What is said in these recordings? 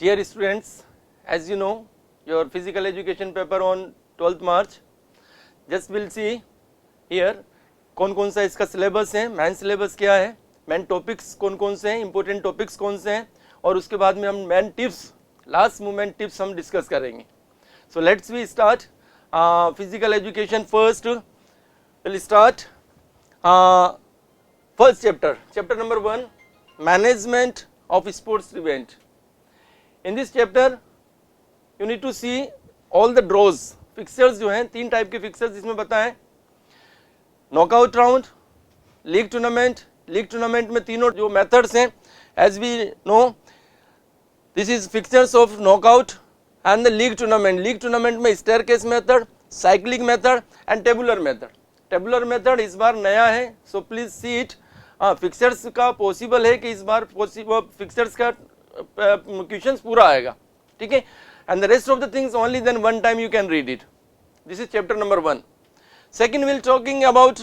Dear students, as you know, your physical education paper on 12th March, just we'll see here कौन कौन सा इसका syllabus है, main syllabus क्या है, मेन टॉपिक्स कौन कौन से हैं, इंपॉर्टेंट टॉपिक्स कौन से हैं, और उसके बाद में हम main tips, last moment tips हम डिस्कस करेंगे. So let's we start physical education. First will start first chapter number 1, management of sports event. In this chapter you need to see all the draws. Fixtures जो हैं, 3 type के fixtures इसमें बताएं. Knockout round, league tournament. League tournament में तीनों जो methods हैं, as we know this is fixtures of knockout and the league tournament. League tournament में staircase method, cycling method and tabular method. Tabular method इस बार नया है, so please see it. Fixers का possible है कि इस बार फिक्सर्स का क्वेश्चंस पूरा आएगा, ठीक है. And the rest of the things only then one time you can read it. This is chapter number 1. Second, we'll talking about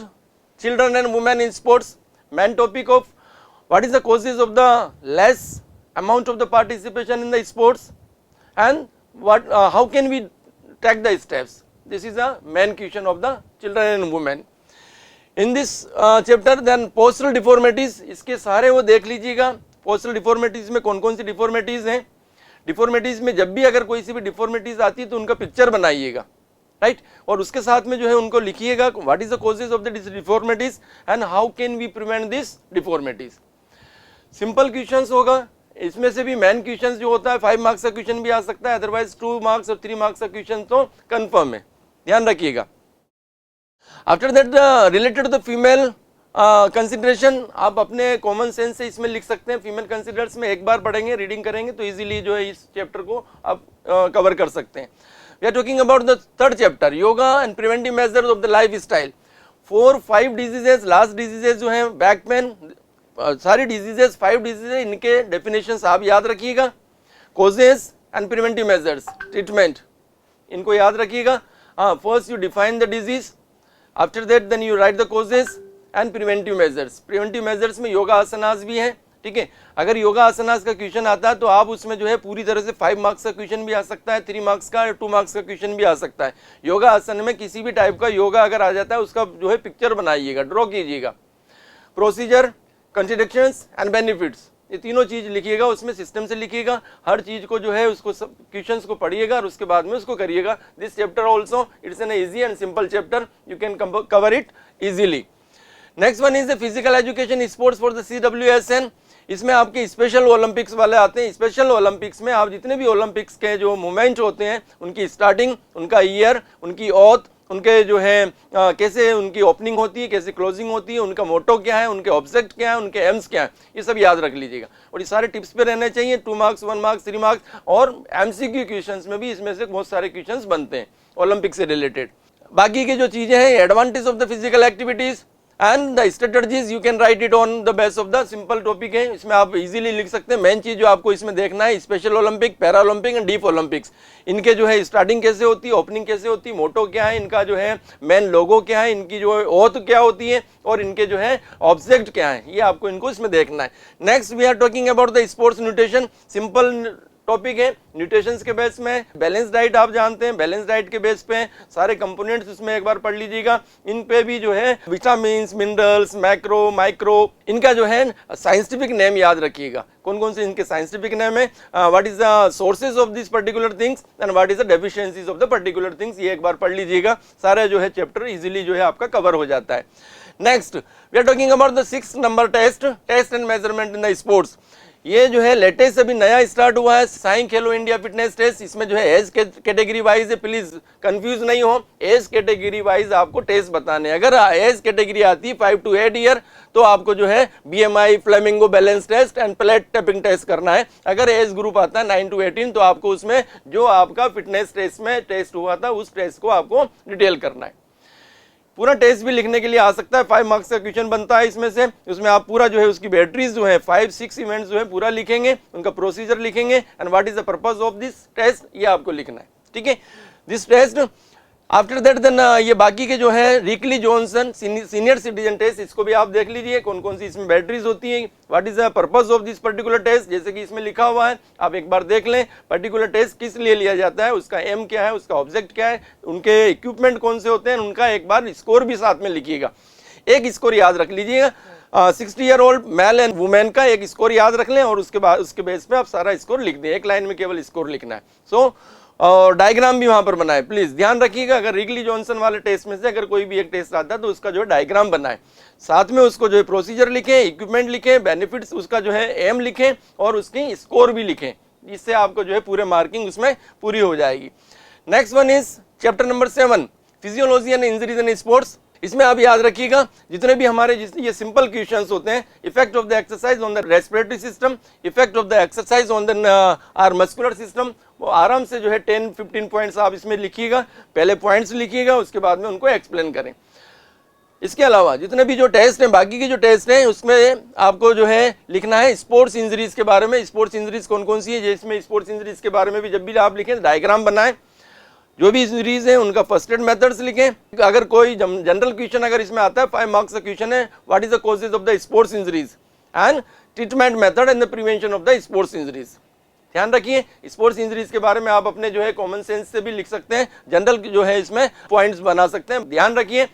children and women in sports. Main topic of what is the causes of the less amount of the participation in the sports, and what how can we take the steps. This is the main question of the children and women. In this chapter, then postural deformities, इसके सारे वो देख लीजिएगा. postural deformities में कौन कौन सी deformities हैं. deformities में जब भी अगर कोई सी भी deformities आती है तो उनका पिक्चर बनाइएगा, राइट. और उसके साथ में जो है उनको लिखिएगा what is the causes of the deformities and how can we prevent this deformities. Simple questions होगा. इसमें से भी मेन क्वेश्चंस जो होता है 5 मार्क्स का क्वेश्चन भी आ सकता है, अदरवाइज 2 मार्क्स और 3 मार्क्स का क्वेश्चन तो कंफर्म है, ध्यान रखिएगा. After that related to the female consideration, आप अपने कॉमन सेंस से इसमें लिख सकते हैं. फीमेल कंसिडर्स में एक बार पढ़ेंगे, रीडिंग करेंगे तो इजीली जो है इस चैप्टर को आप कवर कर सकते हैं. We are talking about the third chapter, yoga and preventive measures of the lifestyle. 4-5 diseases, last diseases जो हैं बैक पेन, सारी डिजीजेस 5 डिजीजेस, इनके डेफिनेशंस आप याद रखिएगा. causes and preventive measures, treatment, इनको याद रखिएगा. First you define the disease, after that then you write the causes and preventive measures. preventive measures में योगा आसनास भी हैं, ठीक है. अगर योगा आसनास का क्वेश्चन आता है तो आप उसमें जो है पूरी तरह से 5 मार्क्स का क्वेश्चन भी आ सकता है, 3 मार्क्स का, 2 मार्क्स का क्वेश्चन भी आ सकता है. योगा आसन में किसी भी टाइप का योगा अगर आ जाता है उसका जो है पिक्चर बनाइएगा, ड्रॉ कीजिएगा. प्रोसीजर, कंट्रडिक्शंस एंड बेनिफिट्स, ये तीनों चीज लिखिएगा. उसमें सिस्टम से लिखिएगा, हर चीज को जो है उसको सब क्वेश्चंस को पढ़िएगा और उसके बाद में उसको करिएगा. This chapter also it's an easy and simple chapter, you can cover it easily. Next one is the physical education sports for the CWSN. इसमें आपके स्पेशल ओलंपिक्स वाले आते हैं. स्पेशल ओलंपिक्स में आप जितने भी ओलंपिक्स के जो मूवमेंट होते हैं उनकी स्टार्टिंग, उनका ईयर, उनकी ऑथ, उनके जो है कैसे उनकी ओपनिंग होती है, कैसे क्लोजिंग होती है, उनका मोटो क्या है, उनके ऑब्जेक्ट क्या है, उनके एम्स क्या है, ये सब याद रख लीजिएगा. और ये सारे टिप्स पे रहने चाहिए. 2 मार्क्स, 1 मार्क्स, 3 मार्क्स, और MCQ क्वेश्चंस में भी इसमें से बहुत सारे क्वेश्चंस बनते हैं ओलंपिक से रिलेटेड. बाकी की जो चीजें हैं, advantage of the physical activities and the strategies, you can write it on the base of the simple topic है. इसमें आप इजीली लिख सकते हैं. मेन चीज जो आपको इसमें देखना है, special Olympic, para Olympic and deep Olympics, इनके जो है स्टार्टिंग कैसे होती है, ओपनिंग कैसे होती है, मोटो क्या है, इनका जो है मेन लोगो क्या है, इनकी जो है ओथ क्या होती है, और इनके जो है ऑब्जेक्ट क्या है, ये आपको इनको इसमें देखना है. Next we are talking about the sports nutrition. Simple topic है. न्यूट्रिशंस के बेस में बैलेंस डाइट आप जानते हैं, बैलेंस डाइट के बेस पे सारे कंपोनेंट्स उसमें एक बार पढ़ लीजिएगा. इन पे भी जो है विटामिन्स, मिनरल्स, मैक्रो, माइक्रो, इनका जो है साइंटिफिक नेम याद रखिएगा. कौन कौन से इनके साइंटिफिक नेम है, what is the sources of this particular things and what is the deficiencies of the particular things, ये एक बार पढ़ लीजिएगा. सारा जो है चैप्टर इजीली जो है आपका कवर हो जाता है. Next we are talking about the 6 number test and measurement in the sports. ये जो है लेटेस्ट अभी नया स्टार्ट हुआ है, साई खेलो इंडिया फिटनेस टेस्ट. इसमें जो है एज कैटेगरी वाइज है, प्लीज कंफ्यूज नहीं हो. एज कैटेगरी वाइज आपको टेस्ट बताने. अगर एज कैटेगरी आती है 5 to 8 ईयर तो आपको जो है BMI, flamingo balance test and plate tapping test करना है. अगर एज ग्रुप आता है 9 to 18 तो आपको उसमें जो आपका फिटनेस टेस्ट में टेस्ट हुआ था उस टेस्ट को आपको डिटेल करना है. पूरा टेस्ट भी लिखने के लिए आ सकता है. 5 मार्क्स का क्वेश्चन बनता है इसमें से. उसमें आप पूरा जो है उसकी बैटरीज जो है 5-6 इवेंट्स जो है पूरा लिखेंगे, उनका प्रोसीजर लिखेंगे and what is the purpose of this test, ये आपको लिखना है. ठीक है. This test after that then ये बाकी के जो है Rikli Johnson senior citizen test, इसको भी आप देख लीजिए कौन कौन सी इसमें बैटरीज होती हैं, what is the purpose of this particular test, जैसे कि इसमें लिखा हुआ है, आप एक बार देख लें पर्टिकुलर टेस्ट किस लिए लिया जाता है, उसका एम क्या है, उसका ऑब्जेक्ट क्या है, उनके इक्विपमेंट कौन से होते हैं, उनका एक बार स्कोर भी साथ में लिखिएगा। एक स्कोर याद रख लीजिएगा, 60 year old male and women का एक स्कोर याद रख लें और उसके बाद उसके बेस पे आप सारा स्कोर लिख दें, एक लाइन में केवल स्कोर लिखना है। सो और डायग्राम भी वहां पर बनाए, प्लीज ध्यान रखिएगा, अगर रिकली जॉनसन वाले टेस्ट में से अगर कोई भी एक टेस्ट आता है तो उसका जो है डायग्राम बनाए, साथ में उसको जो है प्रोसीजर लिखें, इक्विपमेंट लिखें, बेनिफिट्स उसका जो है एम लिखें और उसकी स्कोर भी लिखें, इससे आपको जो है पूरे मार्किंग उसमें पूरी हो जाएगी। Next one is chapter number 7 physiology and injuries in sports. इसमें आप याद रखिएगा जितने भी हमारे जितने ये सिंपल क्वेश्चंस होते हैं, effect of the exercise on the respiratory system, effect of the exercise on the are muscular system, वो आराम से जो है 10-15 पॉइंट्स आप इसमें लिखिएगा, पहले पॉइंट्स लिखिएगा उसके बाद में उनको एक्सप्लेन करें। इसके अलावा जितने भी जो टेस्ट हैं, बाकी के जो टेस्ट हैं उसमें आपको जो है लिखना है स्पोर्ट्स इंजरीज के बारे में, स्पोर्ट्स इंजरीज कौन कौन सी है, जिसमें स्पोर्ट्स इंजरीज के बारे में भी जब भी आप लिखें डायग्राम बनाएं, जो भी इंजरीज है उनका फर्स्ट एड मेथड्स लिखें। अगर कोई जनरल क्वेश्चन अगर इसमें आता है 5 मार्क्स का क्वेश्चन है, what is the causes of the sports injuries and treatment method and the prevention of the sports injuries. ध्यान रखिए स्पोर्ट्स इंजरीज के बारे में आप अपने जो है कॉमन सेंस से भी लिख सकते हैं, जनरल जो है इसमें पॉइंट्स बना सकते हैं। ध्यान रखिए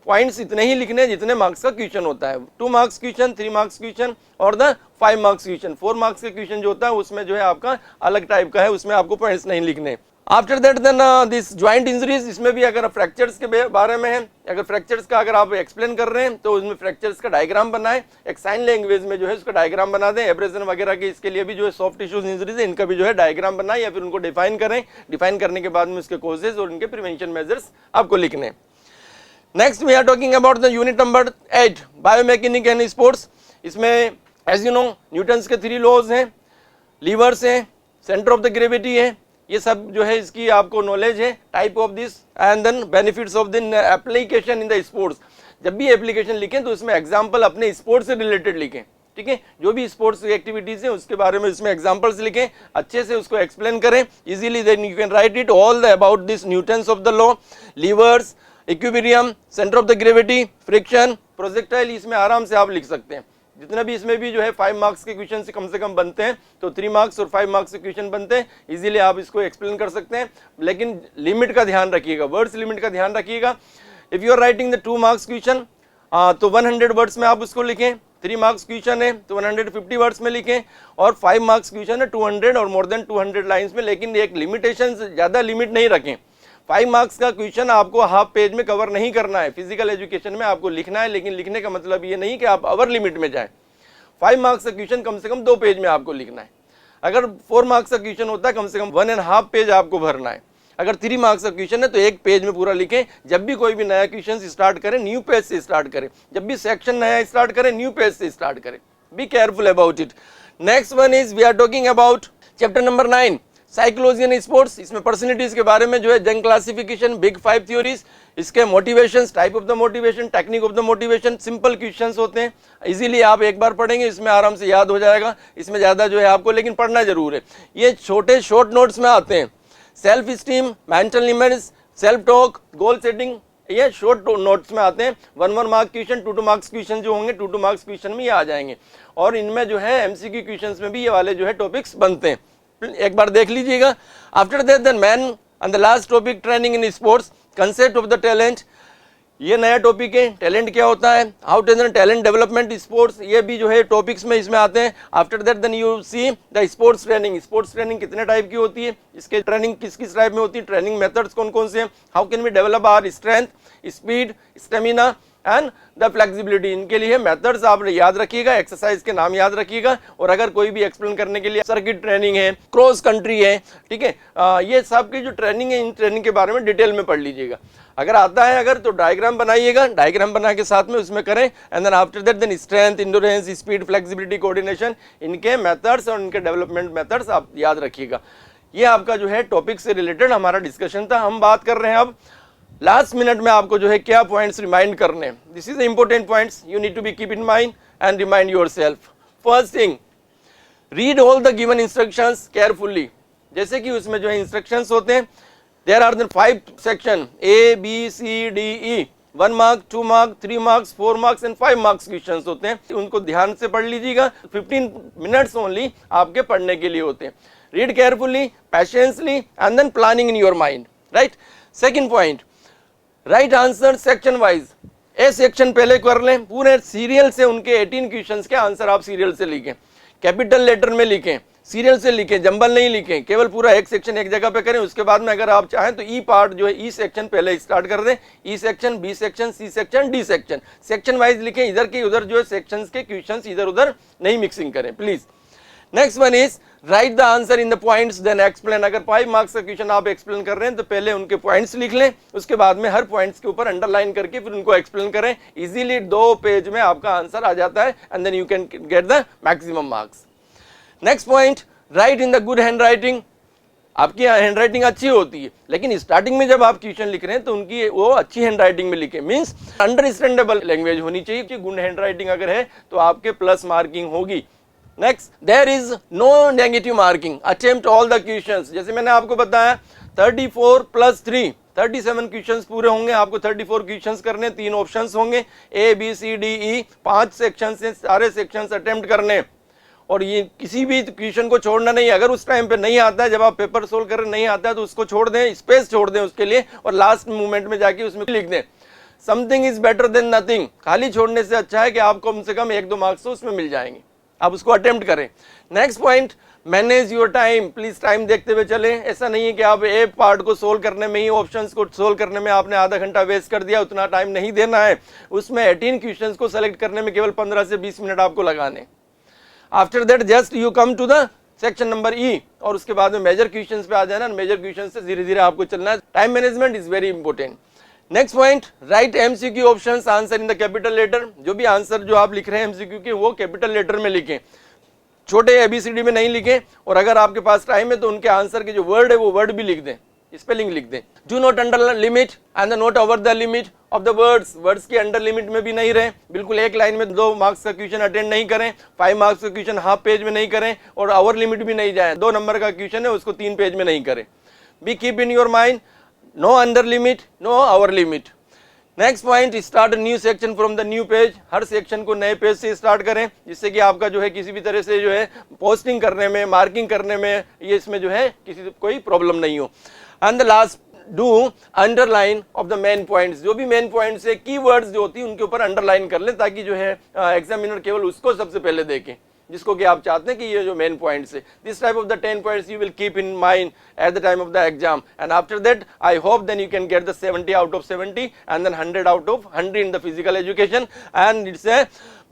पॉइंट्स इतने ही लिखने जितने मार्क्स का क्वेश्चन होता है, 2 मार्क्स क्वेश्चन, 3 मार्क्स क्वेश्चन और द 5 मार्क्स क्वेश्चन। 4 मार्क्स के क्वेश्चन जो होता है उसमें जो है आपका अलग टाइप का है, उसमें आपको पॉइंट्स नहीं लिखने। After that then this joint injuries, इसमें भी अगर फ्रैक्चर्स के बारे में है, अगर फ्रैक्चर्स का अगर आप एक्सप्लेन कर रहे हैं तो उसमें फ्रैक्चर्स का डायग्राम बनाए, एक साइन लैंग्वेज में जो है उसका डायग्राम बना दें। एब्रेजन वगैरह के इसके लिए भी जो है सॉफ्ट टिश्यूज इंजरीज है, इनका भी जो है डायग्राम बनाए या फिर उनको डिफाइन करें, डिफाइन करने के बाद में उसके कॉजेज और उनके प्रिवेंशन मेजर्स आपको लिखने। Next we are talking about the unit number 8 biomechanic and sports. इसमें एज यू नो न्यूटन्स के 3 लॉज हैं, लीवर्स हैं, सेंटर ऑफ द ग्रेविटी है, ये सब जो है इसकी आपको नॉलेज है, type of this and then benefits of the application in the sports. जब भी एप्लीकेशन लिखें तो इसमें एग्जांपल अपने स्पोर्ट्स से रिलेटेड लिखें, ठीक है, जो भी स्पोर्ट्स एक्टिविटीज है उसके बारे में इसमें एग्जांपल्स लिखें, अच्छे से उसको एक्सप्लेन करें easily, then you can write it all the about this Newton's of the law, levers, equilibrium, centre of the gravity, friction, projectile, इसमें आराम से आप लिख सकते हैं। जितने भी इसमें भी जो है 5 मार्क्स के क्वेश्चन से कम बनते हैं, तो 3 मार्क्स और 5 मार्क्स के क्वेश्चन बनते हैं, इजीली आप इसको एक्सप्लेन कर सकते हैं, लेकिन लिमिट का ध्यान रखिएगा, वर्ड्स लिमिट का ध्यान रखिएगा। If you are writing the 2 marks question तो 100 वर्ड्स में आप उसको लिखें, 3 मार्क्स क्वेश्चन है तो 150 वर्ड्स में लिखें, और 5 मार्क्स क्वेश्चन है 200 और मोर देन 200 लाइन्स में, लेकिन एक लिमिटेशन, ज़्यादा लिमिट नहीं रखें। 5 मार्क्स का क्वेश्चन आपको हाफ पेज में कवर नहीं करना है, फिजिकल एजुकेशन में आपको लिखना है, लेकिन लिखने का मतलब ये नहीं कि आप ओवर लिमिट में जाएं। 5 मार्क्स का क्वेश्चन कम से कम 2 पेज में आपको लिखना है। अगर 4 मार्क्स का क्वेश्चन होता है कम से कम 1.5 पेज आपको भरना है। अगर 3 मार्क्स का क्वेश्चन है तो 1 पेज में पूरा लिखें। जब भी कोई भी नया क्वेश्चन स्टार्ट करें न्यू पेज से स्टार्ट करें, जब भी सेक्शन नया स्टार्ट करें न्यू पेज से स्टार्ट करें, be careful about it. Next one is we are talking about chapter number 9 psychology and sports. इसमें पर्सनैलिटीज के बारे में जो है जंग क्लासिफिकेशन, बिग 5 थ्योरीज, इसके motivations, type of the motivation, technique of the motivation, simple questions होते हैं, easily आप एक बार पढ़ेंगे इसमें आराम से याद हो जाएगा। इसमें ज़्यादा जो है आपको लेकिन पढ़ना जरूर है। ये छोटे शॉर्ट नोट्स में आते हैं, self esteem, mental image, self talk, goal setting, ये शॉर्ट नोट्स में आते हैं। 1 मार्क क्वेश्चन, 2 मार्क्स क्वेश्चन जो होंगे 2 मार्क्स क्वेश्चन में ये आ जाएंगे, और इनमें जो है एमसीक्यू क्वेश्चंस में भी ये वाले जो है टॉपिक्स बनते हैं, एक बार देख लीजिएगा। After that the main and the last topic training in sports, concept of the talent, ये नया टॉपिक है, टैलेंट क्या होता है, how to talent development sports, ये भी जो है टॉपिक्स में इसमें आते हैं। After that then you see the sports training, sports training कितने टाइप की होती है, इसके ट्रेनिंग किस किस टाइप में होती है, ट्रेनिंग मेथड्स कौन कौन से हैं, how can we develop our strength, speed, stamina and the flexibility, इनके लिए मेथड्स आप याद रखिएगा, एक्सरसाइज के नाम याद रखिएगा। और अगर कोई भी एक्सप्लेन करने के लिए सर्किट ट्रेनिंग है, क्रॉस कंट्री है, ठीक है, ये सब की जो ट्रेनिंग है इन ट्रेनिंग के बारे में डिटेल में पढ़ लीजिएगा। अगर आता है अगर तो डायग्राम बनाइएगा, डायग्राम बना के साथ में उसमें करें, and then after that then strength, endurance, speed, flexibility, coordination, इनके मेथड्स और इनके डेवलपमेंट मेथड्स आप याद रखिएगा। ये आपका जो है टॉपिक से रिलेटेड हमारा डिस्कशन था। हम बात कर रहे हैं अब लास्ट मिनट में आपको जो है क्या पॉइंट्स रिमाइंड करने, this is the important points you need to be keep in mind and remind yourself. First thing, read all the given instructions carefully, जैसे कि उसमें जो है इंस्ट्रक्शंस होते हैं There are the 5 section A, B, C, D, E. 1 mark, 2 mark, 3 marks, 4 marks and 5 marks questions होते हैं, उनको ध्यान से पढ़ लीजिएगा। 15 मिनट्स ओनली आपके पढ़ने के लिए होते हैं। Read carefully, patiently and then planning in your mind, right. Second point, write answer section wise. A section पहले कर लें, पूरे सीरियल से उनके 18 क्वेश्चंस के आंसर आप सीरियल से लिखें, कैपिटल लेटर में लिखें, सीरियल से लिखें, जंबल नहीं लिखें, केवल पूरा एक सेक्शन एक जगह पे करें। उसके बाद में अगर आप चाहें तो ई पार्ट जो है ई सेक्शन पहले स्टार्ट कर दें, E section, B section, C section, D section, section wise लिखें। इधर के उधर जो है सेक्शंस के क्वेश्चंस इधर उधर नहीं मिक्सिंग करें please. Next one is write the answer in the points then explain. अगर 5 मार्क्स का क्वेश्चन आप एक्सप्लेन कर रहे हैं तो पहले उनके पॉइंट्स लिख लें, उसके बाद में हर पॉइंट्स के ऊपर अंडरलाइन करके फिर उनको एक्सप्लेन करें। इजीली 2 पेज में आपका आंसर आ जाता है and then you can get the maximum marks. Next point, write in the good hand writing. आपकी हैंड राइटिंग अच्छी होती है, लेकिन स्टार्टिंग में जब आप क्वेश्चन लिख रहे हैं तो उनकी वो अच्छी हैंड राइटिंग में लिखें, मीन्स अंडरस्टैंडेबल लैंग्वेज होनी चाहिए कि गुड हैंड राइटिंग अगर है तो आपके प्लस मार्किंग होगी। Next, there is no negative marking, attempt all the questions. जैसे मैंने आपको बताया 34 + 3 37 क्वेश्चंस पूरे होंगे, आपको 34 क्वेश्चंस करने, 3 ऑप्शंस होंगे A, B, C, D, E, 5 section से सारे सेक्शंस अटेम्प्ट करने। और ये किसी भी क्वेश्चन को छोड़ना नहीं, अगर उस टाइम पे नहीं आता है, जब आप पेपर सोल्व कर रहे नहीं आता है तो उसको छोड़ दें, स्पेस छोड़ दें उसके लिए और लास्ट मोमेंट में जाके उसमें लिख दें। Something is better than nothing, खाली छोड़ने से अच्छा है कि आपको कम से कम 1-2 मार्क्स तो उसमें मिल जाएंगे, आप उसको अटेम्प्ट करें। Next point, manage your time, please time देखते हुए चले। ऐसा नहीं है कि आप ए पार्ट को सोल्व करने में ही, ऑप्शंस को सोल्व करने में आपने आधा घंटा वेस्ट कर दिया, उतना टाइम नहीं देना है। उसमें 18 क्वेश्चंस को सेलेक्ट करने में केवल 15 से 20 मिनट आपको लगाने। After that just you come to the section number E और उसके बाद में मेजर क्वेश्चंस पे आ जाना। मेजर क्वेश्चन से धीरे धीरे आपको चलना है। Time management is very important. Next point, write MCQ options answer in the capital letter. जो भी आंसर जो आप लिख रहे हैं एमसीक्यू के वो कैपिटल लेटर में लिखें, छोटे ABCD में नहीं लिखें। और अगर आपके पास टाइम है तो उनके आंसर के जो वर्ड है वो वर्ड भी लिख दें, स्पेलिंग लिख दें। Do not under limit and not over the limit of the words, words के अंडर लिमिट में भी नहीं रहे। बिल्कुल एक लाइन में 2 मार्क्स का क्वेश्चन अटेंड नहीं करें, 5 मार्क्स का क्वेश्चन हाफ पेज में नहीं करें और ओवर लिमिट भी नहीं जाए। 2 नंबर का क्वेश्चन है उसको 3 पेज में नहीं करें। Be keep in your mind, no under limit, no over limit. Next point, start new section from the new page. हर सेक्शन को नए पेज से स्टार्ट करें, जिससे कि आपका जो है किसी भी तरह से जो है पोस्टिंग करने में, मार्किंग करने में, ये इसमें जो है किसी कोई प्रॉब्लम नहीं हो। And the last, do underline of the main points. जो भी मेन पॉइंट्स है, कीवर्ड्स जो होती है उनके ऊपर अंडरलाइन कर लें, ताकि जो है एग्जामिनर केवल उसको सबसे पहले देखें जिसको कि आप चाहते हैं कि ये जो मेन पॉइंट्स है। This type of the 10 points you will keep in mind at the time of the exam and after that I hope then you can get the 70 out of 70 and then 100 out of 100 in the physical education. And it's a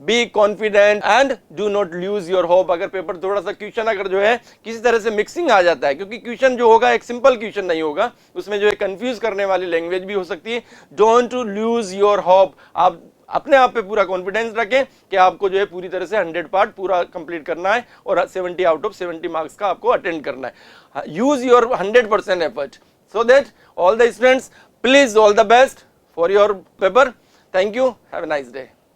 be confident and do not lose your hope. अगर paper थोड़ा सा question अगर जो है किसी तरह से mixing आ जाता है, क्योंकि क्वेश्चन जो होगा एक सिंपल क्वेश्चन नहीं होगा, उसमें जो है कंफ्यूज करने वाली लैंग्वेज भी हो सकती है। Don't lose your hope. आप अपने आप पे पूरा कॉन्फिडेंस रखें कि आपको जो है पूरी तरह से 100 पार्ट पूरा कंप्लीट करना है और 70 आउट ऑफ 70 मार्क्स का आपको अटेंड करना है। Use your 100% effort so that all the students, please all the best for your paper. Thank you. Have a nice day.